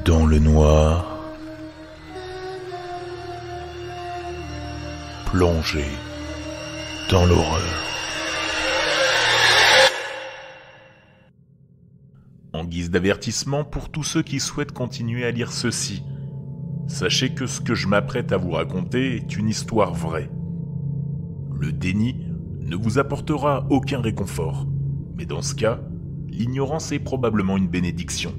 Dans le noir, plongé dans l'horreur. En guise d'avertissement pour tous ceux qui souhaitent continuer à lire ceci, sachez que ce que je m'apprête à vous raconter est une histoire vraie. Le déni ne vous apportera aucun réconfort, mais dans ce cas, l'ignorance est probablement une bénédiction.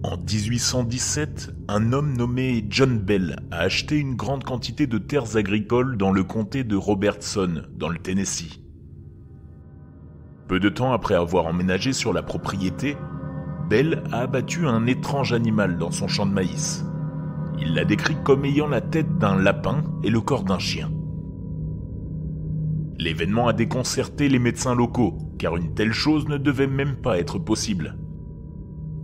En 1817, un homme nommé John Bell a acheté une grande quantité de terres agricoles dans le comté de Robertson, dans le Tennessee. Peu de temps après avoir emménagé sur la propriété, Bell a abattu un étrange animal dans son champ de maïs. Il l'a décrit comme ayant la tête d'un lapin et le corps d'un chien. L'événement a déconcerté les médecins locaux, car une telle chose ne devait même pas être possible.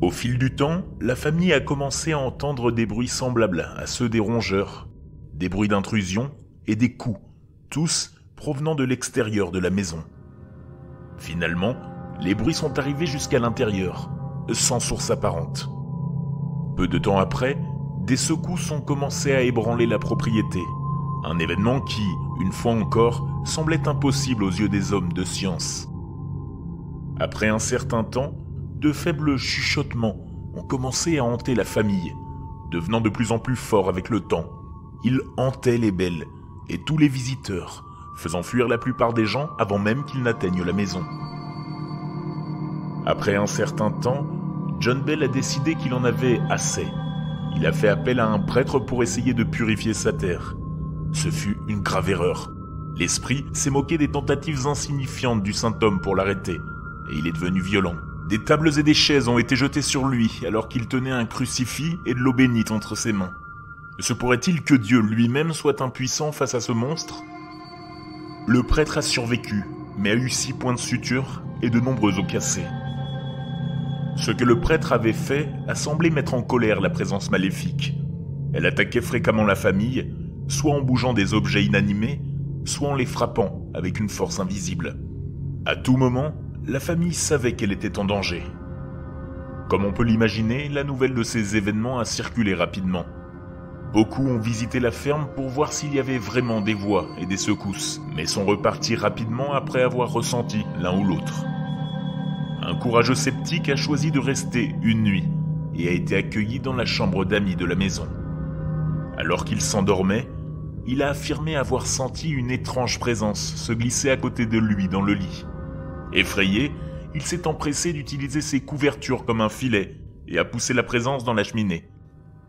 Au fil du temps, la famille a commencé à entendre des bruits semblables à ceux des rongeurs, des bruits d'intrusion et des coups, tous provenant de l'extérieur de la maison. Finalement, les bruits sont arrivés jusqu'à l'intérieur, sans source apparente. Peu de temps après, des secousses ont commencé à ébranler la propriété, un événement qui, une fois encore, semblait impossible aux yeux des hommes de science. Après un certain temps, de faibles chuchotements ont commencé à hanter la famille, devenant de plus en plus forts avec le temps. Ils hantaient les Bell et tous les visiteurs, faisant fuir la plupart des gens avant même qu'ils n'atteignent la maison. Après un certain temps, John Bell a décidé qu'il en avait assez. Il a fait appel à un prêtre pour essayer de purifier sa terre. Ce fut une grave erreur. L'esprit s'est moqué des tentatives insignifiantes du saint homme pour l'arrêter, et il est devenu violent. Des tables et des chaises ont été jetées sur lui alors qu'il tenait un crucifix et de l'eau bénite entre ses mains. Se pourrait-il que Dieu lui-même soit impuissant face à ce monstre ? Le prêtre a survécu, mais a eu 6 points de suture et de nombreux os cassés. Ce que le prêtre avait fait a semblé mettre en colère la présence maléfique. Elle attaquait fréquemment la famille, soit en bougeant des objets inanimés, soit en les frappant avec une force invisible. À tout moment, la famille savait qu'elle était en danger. Comme on peut l'imaginer, la nouvelle de ces événements a circulé rapidement. Beaucoup ont visité la ferme pour voir s'il y avait vraiment des voix et des secousses, mais sont repartis rapidement après avoir ressenti l'un ou l'autre. Un courageux sceptique a choisi de rester une nuit et a été accueilli dans la chambre d'amis de la maison. Alors qu'il s'endormait, il a affirmé avoir senti une étrange présence se glisser à côté de lui dans le lit. Effrayé, il s'est empressé d'utiliser ses couvertures comme un filet et a poussé la présence dans la cheminée.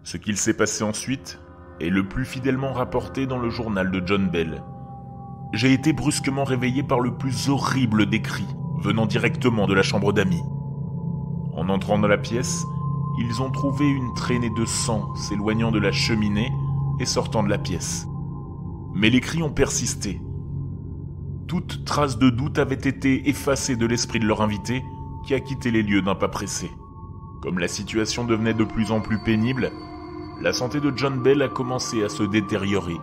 Ce qu'il s'est passé ensuite est le plus fidèlement rapporté dans le journal de John Bell. J'ai été brusquement réveillé par le plus horrible des cris, venant directement de la chambre d'amis. En entrant dans la pièce, ils ont trouvé une traînée de sang s'éloignant de la cheminée et sortant de la pièce. Mais les cris ont persisté. Toute trace de doute avait été effacée de l'esprit de leur invité, qui a quitté les lieux d'un pas pressé. Comme la situation devenait de plus en plus pénible, la santé de John Bell a commencé à se détériorer.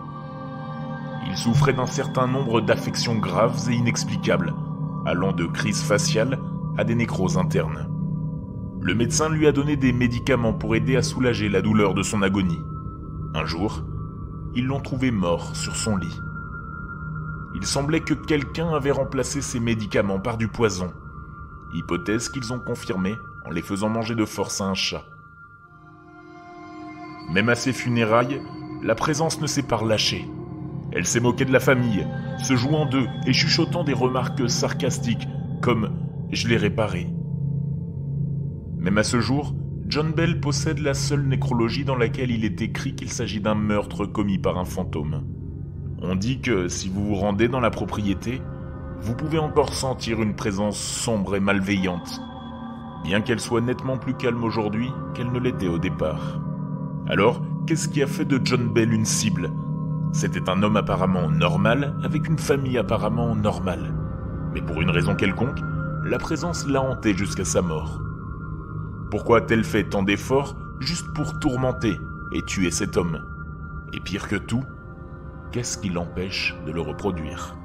Il souffrait d'un certain nombre d'affections graves et inexplicables, allant de crises faciales à des nécroses internes. Le médecin lui a donné des médicaments pour aider à soulager la douleur de son agonie. Un jour, ils l'ont trouvé mort sur son lit. Il semblait que quelqu'un avait remplacé ces médicaments par du poison, hypothèse qu'ils ont confirmée en les faisant manger de force à un chat. Même à ses funérailles, la présence ne s'est pas relâchée. Elle s'est moquée de la famille, se jouant d'eux et chuchotant des remarques sarcastiques comme « je l'ai réparé ». Même à ce jour, John Bell possède la seule nécrologie dans laquelle il est écrit qu'il s'agit d'un meurtre commis par un fantôme. On dit que si vous vous rendez dans la propriété, vous pouvez encore sentir une présence sombre et malveillante, bien qu'elle soit nettement plus calme aujourd'hui qu'elle ne l'était au départ. Alors, qu'est-ce qui a fait de John Bell une cible ? C'était un homme apparemment normal, avec une famille apparemment normale. Mais pour une raison quelconque, la présence l'a hanté jusqu'à sa mort. Pourquoi a-t-elle fait tant d'efforts juste pour tourmenter et tuer cet homme ? Et pire que tout, qu'est-ce qui l'empêche de le reproduire ?